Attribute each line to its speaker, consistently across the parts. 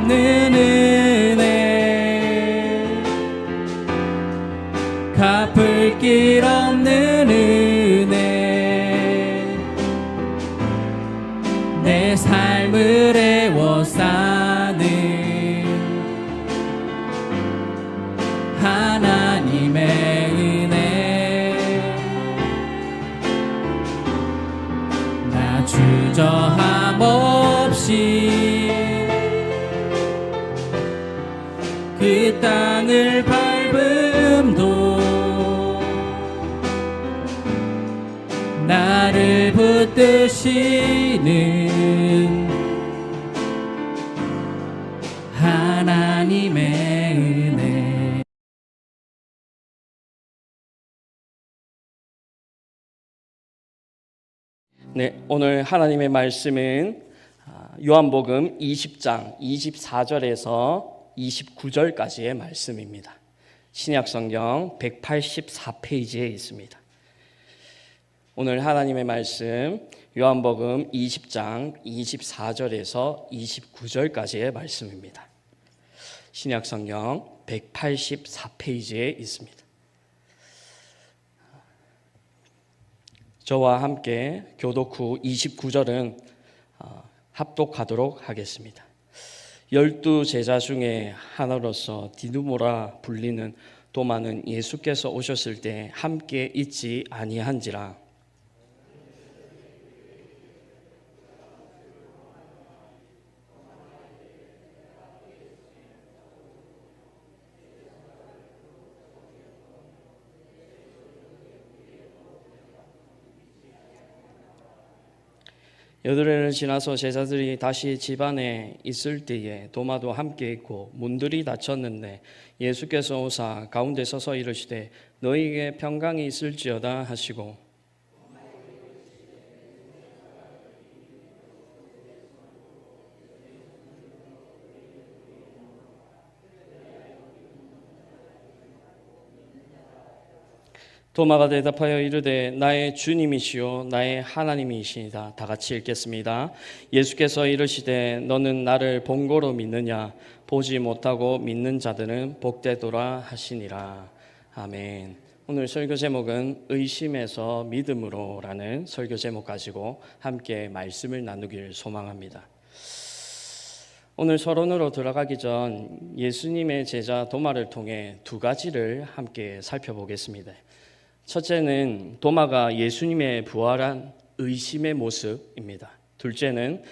Speaker 1: 없는 은혜, 갚을 길 없는 은혜, 내 삶을 애워싸는 하나님의 은혜, 나 주저함 없이 그 땅을 밟음도 나를 붙드시는 하나님의 은혜.
Speaker 2: 네, 오늘 하나님의 말씀은 요한복음 20장 24절에서 29절까지의 말씀입니다. 신약성경 184페이지에 있습니다. 오늘 하나님의 말씀 요한복음 20장 24절에서 29절까지의 말씀입니다. 신약성경 184페이지에 있습니다. 저와 함께 교독 후 29절은 합독하도록 하겠습니다. 12 제자 중에 하나로서 디두모라 불리는 도마는 예수께서 오셨을 때 함께 있지 아니한지라. 여드레를 지나서 제자들이 다시 집안에 있을 때에 도마도 함께 있고 문들이 닫혔는데 예수께서 오사 가운데 서서 이르시되 너희에게 평강이 있을지어다 하시고 도마가 대답하여 이르되 나의 주님이시요 나의 하나님이시니이다. 다 같이 읽겠습니다. 예수께서 이르시되 너는 나를 본고로 믿느냐? 보지 못하고 믿는 자들은 복되도라 하시니라. 아멘. 오늘 설교 제목은 의심에서 믿음으로라는 설교 제목 가지고 함께 말씀을 나누길 소망합니다. 오늘 서론으로 들어가기 전 예수님의 제자 도마를 통해 두 가지를 함께 살펴보겠습니다. 첫째는 도마가 예수님의 부활한 의심의 모습입니다. 둘째는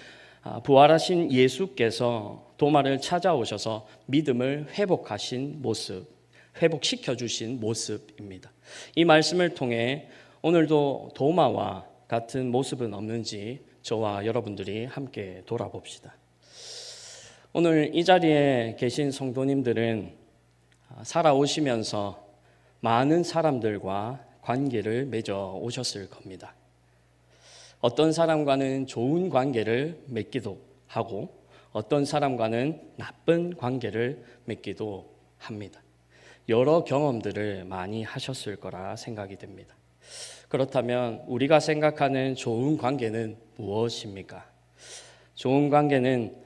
Speaker 2: 부활하신 예수께서 도마를 찾아오셔서 믿음을 회복하신 모습, 회복시켜 주신 모습입니다. 이 말씀을 통해 오늘도 도마와 같은 모습은 없는지 저와 여러분들이 함께 돌아봅시다. 오늘 이 자리에 계신 성도님들은 살아오시면서 많은 사람들과 관계를 맺어 오셨을 겁니다. 어떤 사람과는 좋은 관계를 맺기도 하고 어떤 사람과는 나쁜 관계를 맺기도 합니다. 여러 경험들을 많이 하셨을 거라 생각이 됩니다. 그렇다면 우리가 생각하는 좋은 관계는 무엇입니까? 좋은 관계는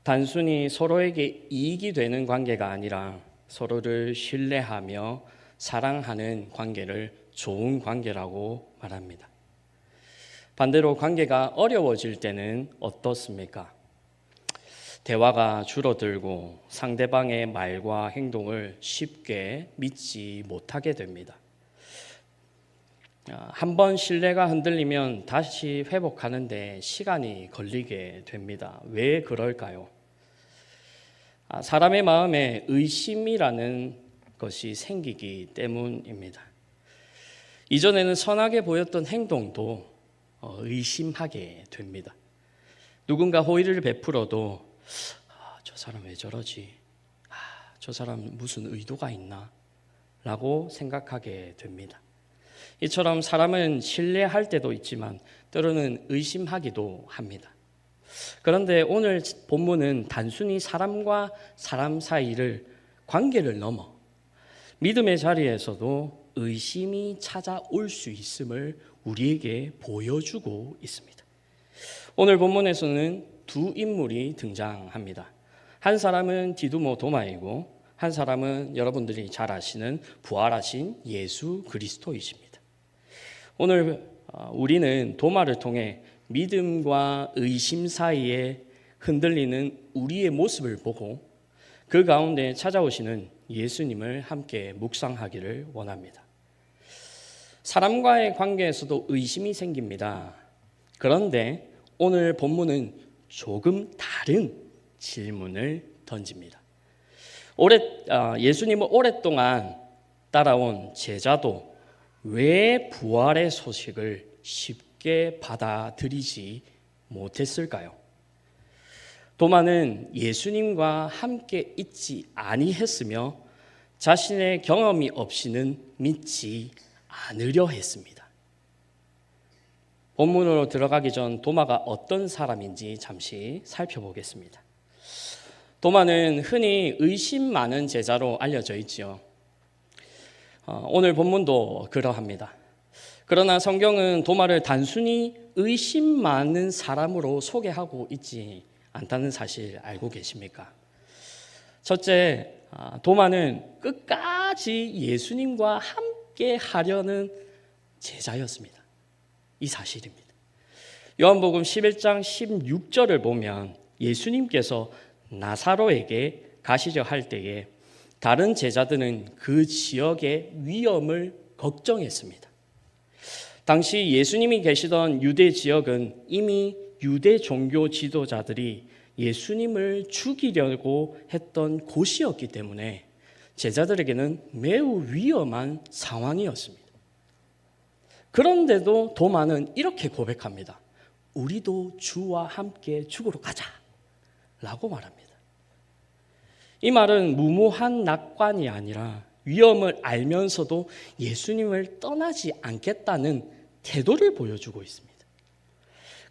Speaker 2: 단순히 서로에게 이익이 되는 관계가 아니라 서로를 신뢰하며 사랑하는 관계를 좋은 관계라고 말합니다. 반대로 관계가 어려워질 때는 어떻습니까? 대화가 줄어들고 상대방의 말과 행동을 쉽게 믿지 못하게 됩니다. 한번 신뢰가 흔들리면 다시 회복하는 데 시간이 걸리게 됩니다. 왜 그럴까요? 사람의 마음에 의심이라는 것이 생기기 때문입니다. 이전에는 선하게 보였던 행동도 의심하게 됩니다. 누군가 호의를 베풀어도 저 사람 왜 저러지? 저 사람 무슨 의도가 있나? 라고 생각하게 됩니다. 이처럼 사람은 신뢰할 때도 있지만 때로는 의심하기도 합니다. 그런데 오늘 본문은 단순히 사람과 사람 사이를 관계를 넘어 믿음의 자리에서도 의심이 찾아올 수 있음을 우리에게 보여주고 있습니다. 오늘 본문에서는 두 인물이 등장합니다. 한 사람은 디두모 도마이고 한 사람은 여러분들이 잘 아시는 부활하신 예수 그리스도이십니다. 오늘 우리는 도마를 통해 믿음과 의심 사이에 흔들리는 우리의 모습을 보고 그 가운데 찾아오시는 예수님을 함께 묵상하기를 원합니다. 사람과의 관계에서도 의심이 생깁니다. 그런데 오늘 본문은 조금 다른 질문을 던집니다. 예수님을 오랫동안 따라온 제자도 왜 부활의 소식을 쉽게 받아들이지 못했을까요? 도마는 예수님과 함께 있지 아니했으며 자신의 경험이 없이는 믿지 않으려 했습니다. 본문으로 들어가기 전 도마가 어떤 사람인지 잠시 살펴보겠습니다. 도마는 흔히 의심 많은 제자로 알려져 있지요. 오늘 본문도 그러합니다. 그러나 성경은 도마를 단순히 의심 많은 사람으로 소개하고 있지 않다는 사실 알고 계십니까? 첫째, 도마는 끝까지 예수님과 함께 하려는 제자였습니다. 이 사실입니다. 요한복음 11장 16절을 보면 예수님께서 나사로에게 가시려 할 때에 다른 제자들은 그 지역의 위험을 걱정했습니다. 당시 예수님이 계시던 유대 지역은 이미 유대 종교 지도자들이 예수님을 죽이려고 했던 곳이었기 때문에 제자들에게는 매우 위험한 상황이었습니다. 그런데도 도마는 이렇게 고백합니다. 우리도 주와 함께 죽으러 가자 라고 말합니다. 이 말은 무모한 낙관이 아니라 위험을 알면서도 예수님을 떠나지 않겠다는 태도를 보여주고 있습니다.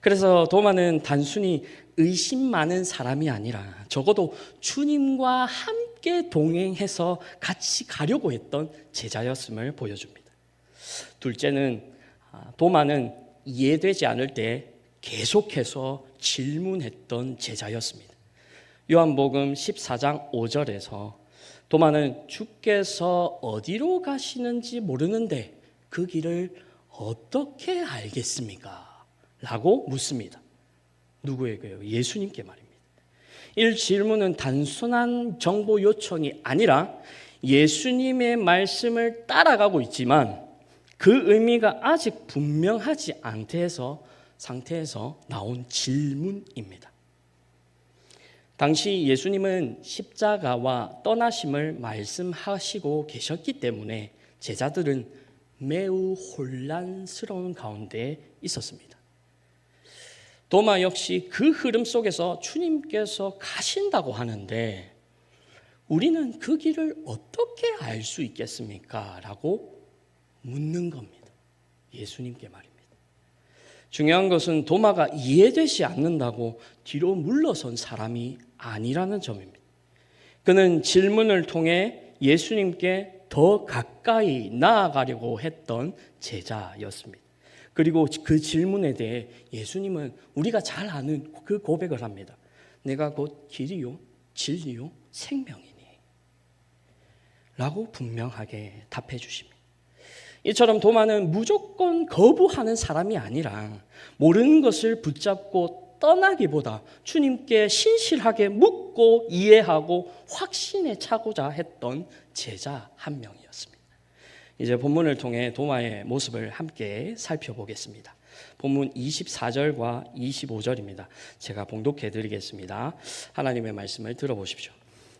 Speaker 2: 그래서 도마는 단순히 의심 많은 사람이 아니라 적어도 주님과 함께 동행해서 같이 가려고 했던 제자였음을 보여줍니다. 둘째는 도마는 이해되지 않을 때 계속해서 질문했던 제자였습니다. 요한복음 14장 5절에서 도마는 주께서 어디로 가시는지 모르는데 그 길을 어떻게 알겠습니까? 라고 묻습니다. 누구에게요? 예수님께 말입니다. 이 질문은 단순한 정보 요청이 아니라 예수님의 말씀을 따라가고 있지만 그 의미가 아직 분명하지 않대서 상태에서 나온 질문입니다. 당시 예수님은 십자가와 떠나심을 말씀하시고 계셨기 때문에 제자들은 매우 혼란스러운 가운데 있었습니다. 도마 역시 그 흐름 속에서 주님께서 가신다고 하는데 우리는 그 길을 어떻게 알 수 있겠습니까? 라고 묻는 겁니다. 예수님께 말입니다. 중요한 것은 도마가 이해되지 않는다고 뒤로 물러선 사람이 아니라는 점입니다. 그는 질문을 통해 예수님께 더 가까이 나아가려고 했던 제자였습니다. 그리고 그 질문에 대해 예수님은 우리가 잘 아는 그 고백을 합니다. 내가 곧 길이요 진리요 생명이니 라고 분명하게 답해 주십니다. 이처럼 도마는 무조건 거부하는 사람이 아니라 모르는 것을 붙잡고 떠나기보다 주님께 신실하게 묻고 이해하고 확신에 차고자 했던 제자 한 명이었습니다. 이제 본문을 통해 도마의 모습을 함께 살펴보겠습니다. 본문 24절과 25절입니다. 제가 봉독해 드리겠습니다. 하나님의 말씀을 들어보십시오.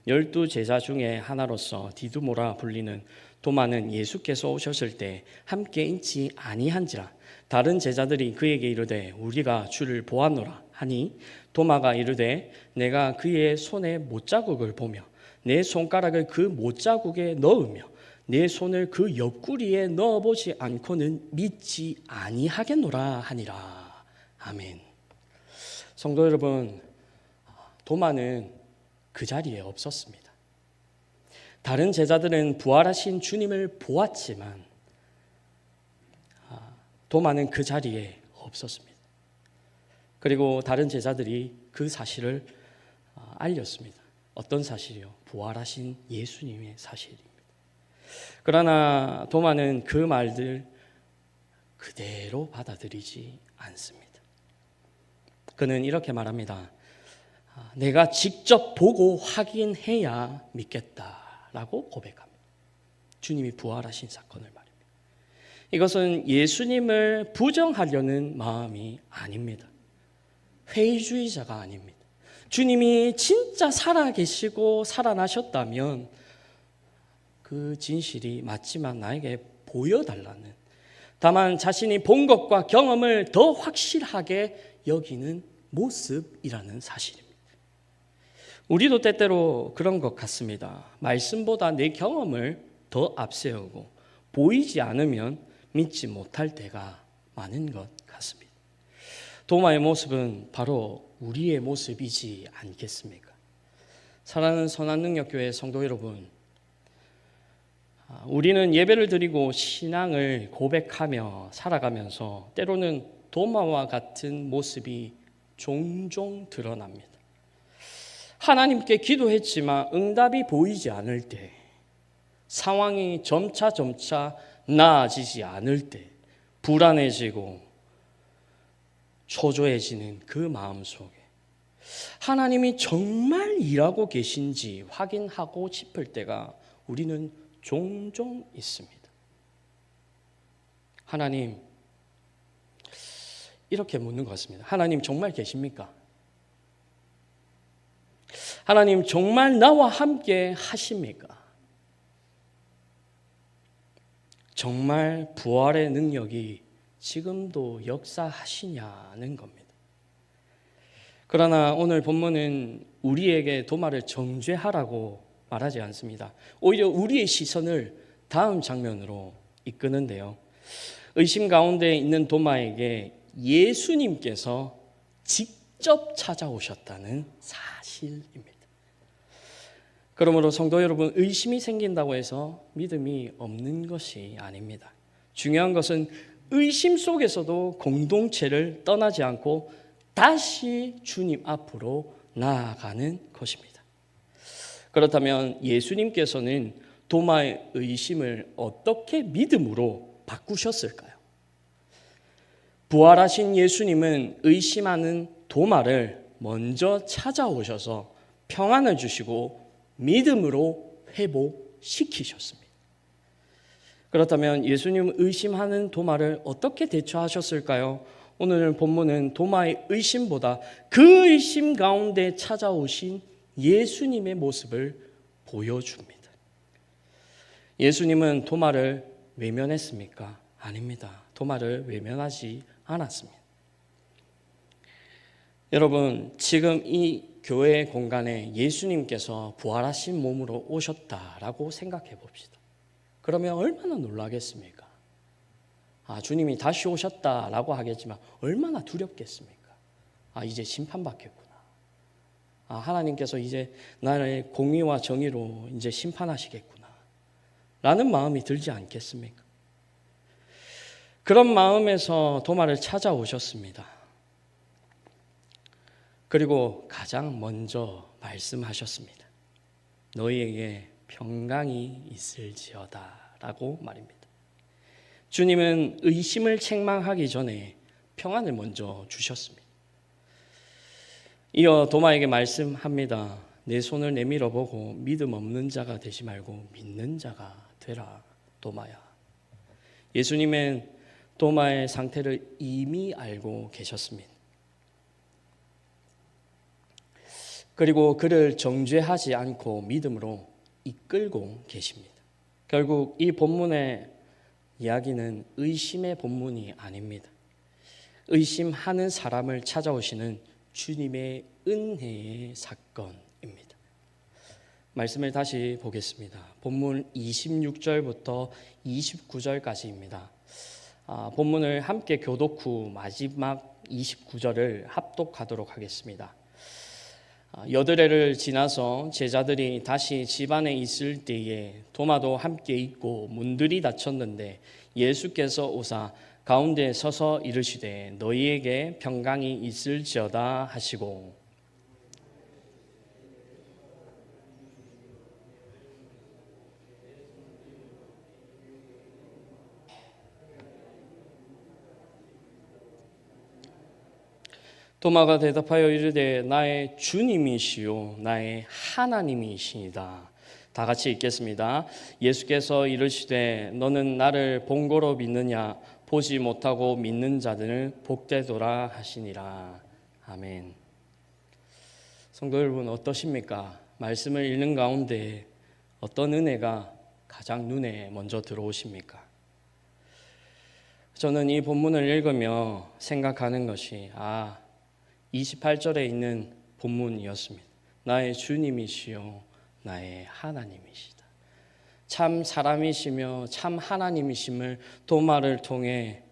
Speaker 2: 12 제자 중에 하나로서 디두모라 불리는 도마는 예수께서 오셨을 때 함께 있지 아니한지라 다른 제자들이 그에게 이르되 우리가 주를 보았노라 하니 도마가 이르되 내가 그의 손에 못자국을 보며 내 손가락을 그 못자국에 넣으며 내 손을 그 옆구리에 넣어보지 않고는 믿지 아니하겠노라 하니라. 아멘. 성도 여러분, 도마는 그 자리에 없었습니다. 다른 제자들은 부활하신 주님을 보았지만 도마는 그 자리에 없었습니다. 그리고 다른 제자들이 그 사실을 알렸습니다. 어떤 사실이요? 부활하신 예수님의 사실입니다. 그러나 도마는 그 말들 그대로 받아들이지 않습니다. 그는 이렇게 말합니다. 내가 직접 보고 확인해야 믿겠다라고 고백합니다. 주님이 부활하신 사건을 말입니다. 이것은 예수님을 부정하려는 마음이 아닙니다. 회의주의자가 아닙니다. 주님이 진짜 살아계시고 살아나셨다면 그 진실이 맞지만 나에게 보여달라는, 다만 자신이 본 것과 경험을 더 확실하게 여기는 모습이라는 사실입니다. 우리도 때때로 그런 것 같습니다. 말씀보다 내 경험을 더 앞세우고 보이지 않으면 믿지 못할 때가 많은 것 같습니다. 도마의 모습은 바로 우리의 모습이지 않겠습니까? 사랑하는 선한능력교회 성도 여러분, 우리는 예배를 드리고 신앙을 고백하며 살아가면서 때로는 도마와 같은 모습이 종종 드러납니다. 하나님께 기도했지만 응답이 보이지 않을 때, 상황이 점차 나아지지 않을 때 불안해지고 초조해지는 그 마음 속에 하나님이 정말 일하고 계신지 확인하고 싶을 때가 우리는 종종 있습니다. 하나님, 이렇게 묻는 것 같습니다. 하나님 정말 계십니까? 하나님 정말 나와 함께 하십니까? 정말 부활의 능력이 지금도 역사하시냐는 겁니다. 그러나 오늘 본문은 우리에게 도마를 정죄하라고 말하지 않습니다. 오히려 우리의 시선을 다음 장면으로 이끄는데요. 의심 가운데 있는 도마에게 예수님께서 직접 찾아오셨다는 사실입니다. 그러므로 성도 여러분, 의심이 생긴다고 해서 믿음이 없는 것이 아닙니다. 중요한 것은 의심 속에서도 공동체를 떠나지 않고 다시 주님 앞으로 나아가는 것입니다. 그렇다면 예수님께서는 도마의 의심을 어떻게 믿음으로 바꾸셨을까요? 부활하신 예수님은 의심하는 도마를 먼저 찾아오셔서 평안을 주시고 믿음으로 회복시키셨습니다. 그렇다면 예수님은 의심하는 도마를 어떻게 대처하셨을까요? 오늘 본문은 도마의 의심보다 그 의심 가운데 찾아오신 예수님의 모습을 보여줍니다. 예수님은 도마를 외면했습니까? 아닙니다. 도마를 외면하지 않았습니다. 여러분, 지금 이 교회 공간에 예수님께서 부활하신 몸으로 오셨다라고 생각해 봅시다. 그러면 얼마나 놀라겠습니까? 주님이 다시 오셨다라고 하겠지만 얼마나 두렵겠습니까? 이제 심판받겠구나. 하나님께서 이제 나의 공의와 정의로 이제 심판하시겠구나. 라는 마음이 들지 않겠습니까? 그런 마음에서 도마를 찾아오셨습니다. 그리고 가장 먼저 말씀하셨습니다. 너희에게 평강이 있을지어다 라고 말입니다. 주님은 의심을 책망하기 전에 평안을 먼저 주셨습니다. 이어 도마에게 말씀합니다. 내 손을 내밀어 보고 믿음 없는 자가 되지 말고 믿는 자가 되라. 도마야. 예수님은 도마의 상태를 이미 알고 계셨습니다. 그리고 그를 정죄하지 않고 믿음으로 이끌고 계십니다. 결국 이 본문의 이야기는 의심의 본문이 아닙니다. 의심하는 사람을 찾아오시는 주님의 은혜의 사건입니다. 말씀을 다시 보겠습니다. 본문 26절부터 29절까지입니다. 본문을 함께 교독 후 마지막 29절을 합독하도록 하겠습니다. 여드레를 지나서 제자들이 다시 집 안에 있을 때에 도마도 함께 있고 문들이 닫혔는데 예수께서 오사 가운데 서서 이르시되 너희에게 평강이 있을지어다 하시고 도마가 대답하여 이르되 나의 주님이시요 나의 하나님이시니이다. 다 같이 읽겠습니다. 예수께서 이르시되 너는 나를 본고로 믿느냐 보지 못하고 믿는 자들은 복되도라 하시니라. 아멘. 성도 여러분 어떠십니까? 말씀을 읽는 가운데 어떤 은혜가 가장 눈에 먼저 들어오십니까? 저는 이 본문을 읽으며 생각하는 것이 28절에 있는 본문이었습니다. 나의 주님이시요 나의 하나님이시다. 참 사람이시며 참 하나님이심을 도마를 통해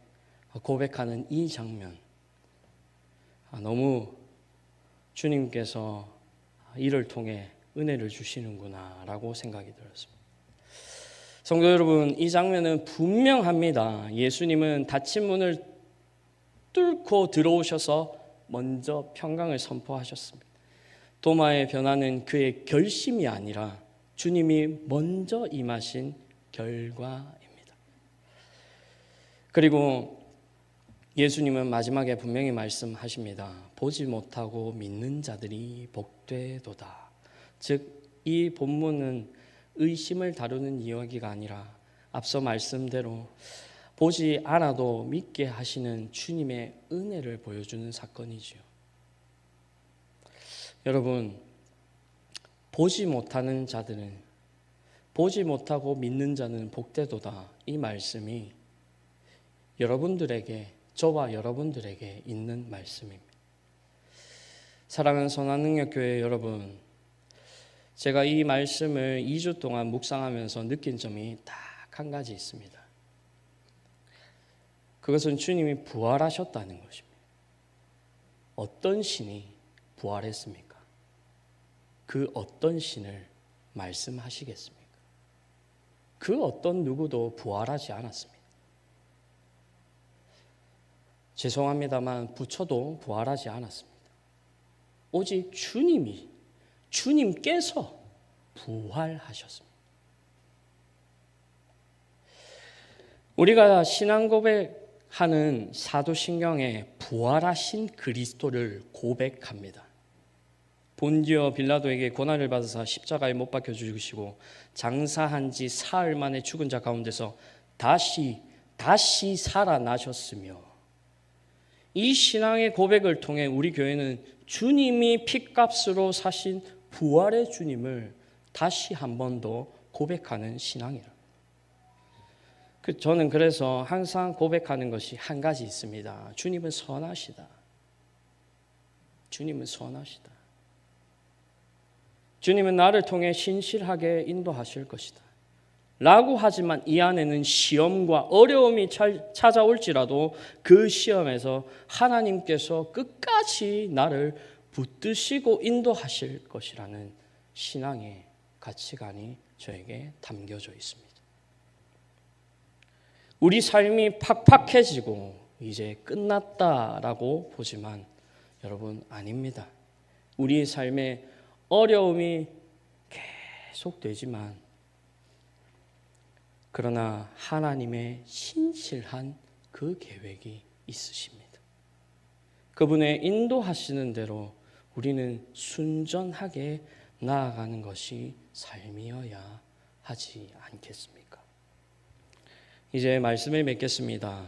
Speaker 2: 고백하는 이 장면, 너무 주님께서 이를 통해 은혜를 주시는구나 라고 생각이 들었습니다. 성도 여러분, 이 장면은 분명합니다. 예수님은 닫힌 문을 뚫고 들어오셔서 먼저 평강을 선포하셨습니다. 도마의 변화는 그의 결심이 아니라 주님이 먼저 임하신 결과입니다. 그리고 예수님은 마지막에 분명히 말씀하십니다. 보지 못하고 믿는 자들이 복되도다. 즉 이 본문은 의심을 다루는 이야기가 아니라 앞서 말씀대로 보지 않아도 믿게 하시는 주님의 은혜를 보여주는 사건이지요. 여러분, 보지 못하는 자들은, 보지 못하고 믿는 자는 복되도다. 이 말씀이 여러분들에게, 저와 여러분들에게 있는 말씀입니다. 사랑하는 선한능력교회 여러분, 제가 이 말씀을 2주 동안 묵상하면서 느낀 점이 딱 한 가지 있습니다. 그것은 주님이 부활하셨다는 것입니다. 어떤 신이 부활했습니까? 그 어떤 신을 말씀하시겠습니까? 그 어떤 누구도 부활하지 않았습니다. 죄송합니다만 부처도 부활하지 않았습니다. 오직 주님께서 부활하셨습니다. 우리가 신앙 고백하는 사도신경에 부활하신 그리스도를 고백합니다. 본디오 빌라도에게 고난을 받으사 십자가에 못 박혀 죽으시고 장사한 지 사흘 만에 죽은 자 가운데서 다시 살아나셨으며, 이 신앙의 고백을 통해 우리 교회는 주님이 핏값으로 사신 부활의 주님을 다시 한 번 더 고백하는 신앙이라. 저는 그래서 항상 고백하는 것이 한 가지 있습니다. 주님은 선하시다. 주님은 선하시다. 주님은 나를 통해 신실하게 인도하실 것이다 라고 하지만 이 안에는 시험과 어려움이 찾아올지라도 그 시험에서 하나님께서 끝까지 나를 붙드시고 인도하실 것이라는 신앙의 가치관이 저에게 담겨져 있습니다. 우리 삶이 팍팍해지고 이제 끝났다라고 보지만 여러분, 아닙니다. 우리의 삶에 어려움이 계속되지만 그러나 하나님의 신실한 그 계획이 있으십니다. 그분의 인도하시는 대로 우리는 순전하게 나아가는 것이 삶이어야 하지 않겠습니까? 이제 말씀을 맺겠습니다.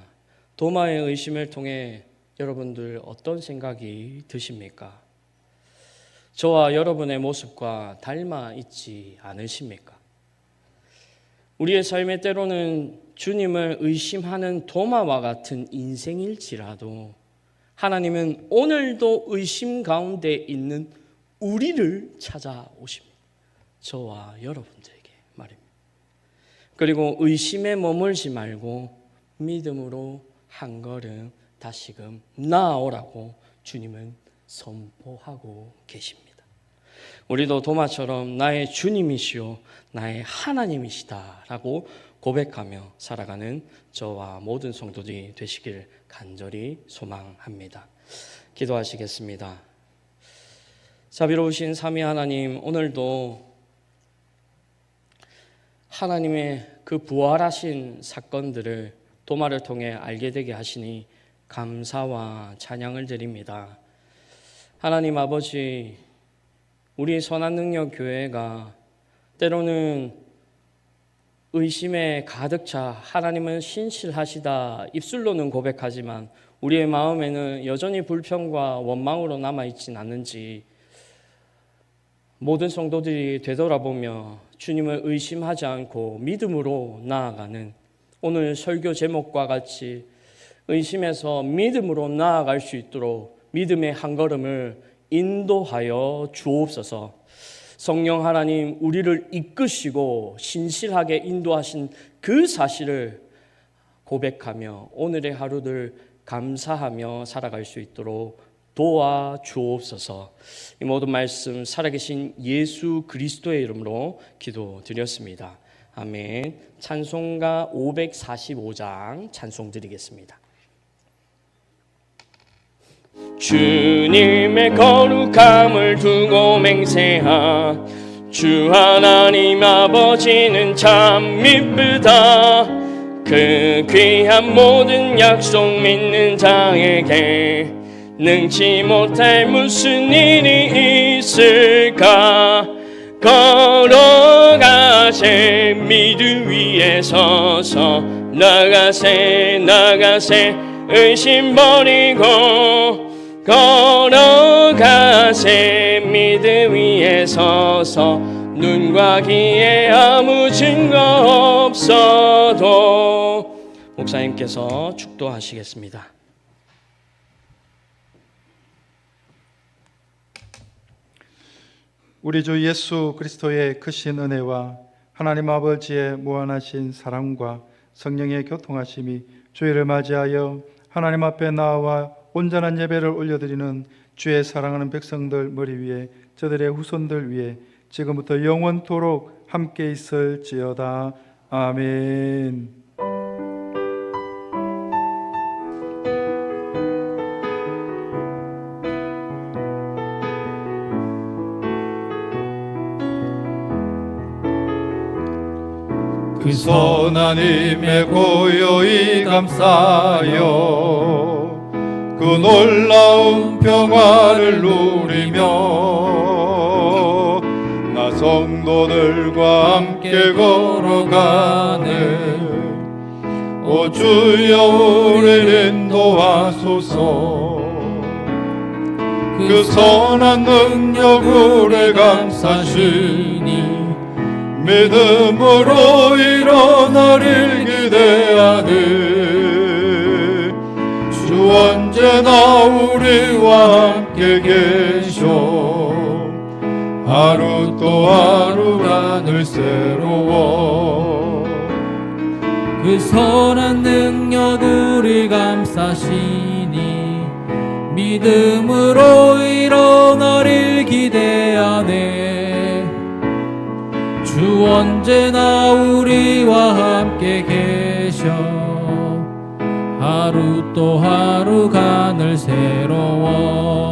Speaker 2: 도마의 의심을 통해 여러분들 어떤 생각이 드십니까? 저와 여러분의 모습과 닮아 있지 않으십니까? 우리의 삶의 때로는 주님을 의심하는 도마와 같은 인생일지라도 하나님은 오늘도 의심 가운데 있는 우리를 찾아오십니다. 저와 여러분들에게 말입니다. 그리고 의심에 머물지 말고 믿음으로 한 걸음 다시금 나아오라고 주님은 선포하고 계십니다. 우리도 도마처럼 나의 주님이시오 나의 하나님이시다라고 고백하며 살아가는 저와 모든 성도들이 되시길 간절히 소망합니다. 기도하시겠습니다. 자비로우신 삼위 하나님, 오늘도 하나님의 그 부활하신 사건들을 도마를 통해 알게 되게 하시니 감사와 찬양을 드립니다. 하나님 아버지, 우리 선한능력교회가 때로는 의심에 가득 차 하나님은 신실하시다 입술로는 고백하지만 우리의 마음에는 여전히 불평과 원망으로 남아있진 않는지 모든 성도들이 되돌아보며 주님을 의심하지 않고 믿음으로 나아가는 오늘 설교 제목과 같이 의심에서 믿음으로 나아갈 수 있도록 믿음의 한 걸음을 인도하여 주옵소서. 성령 하나님, 우리를 이끄시고 신실하게 인도하신 그 사실을 고백하며 오늘의 하루를 감사하며 살아갈 수 있도록 도와주옵소서. 이 모든 말씀 살아계신 예수 그리스도의 이름으로 기도드렸습니다. 아멘. 찬송가 545장 찬송 드리겠습니다. 주님의 거룩함을 두고 맹세하 주 하나님 아버지는 참 미쁘다. 그 귀한 모든 약속 믿는 자에게 능치 못할 무슨 일이 있을까. 걸어가세 믿음 위에 서서 나가세 의심 버리고 걸어가세 믿음 위에 서서 눈과 귀에 아무 증거 없어도. 목사님께서 축도하시겠습니다.
Speaker 3: 우리 주 예수 그리스도의 크신 은혜와 하나님 아버지의 무한하신 사랑과 성령의 교통하심이 주일을 맞이하여 하나님 앞에 나와 온전한 예배를 올려드리는 주의 사랑하는 백성들 머리 위에 저들의 후손들 위에 지금부터 영원토록 함께 있을지어다. 아멘. 그 선한 힘에 고요히 감사하여 그 놀라운 평화를 누리며 나 성도들과 함께 걸어가네. 오 주여 우리를 인도하소서. 그 선한 능력 우리 감사시니 믿음으로 일어나릴 기대하네. 주 언제나 우리와 함께 계셔. 하루 또 하루가 늘 새로워.
Speaker 1: 그 선한 능력 우리 감사시니 믿음으로 일어나릴 기대하네. 주 언제나 우리와 함께 계셔. 하루 또 하루가 늘 새로워.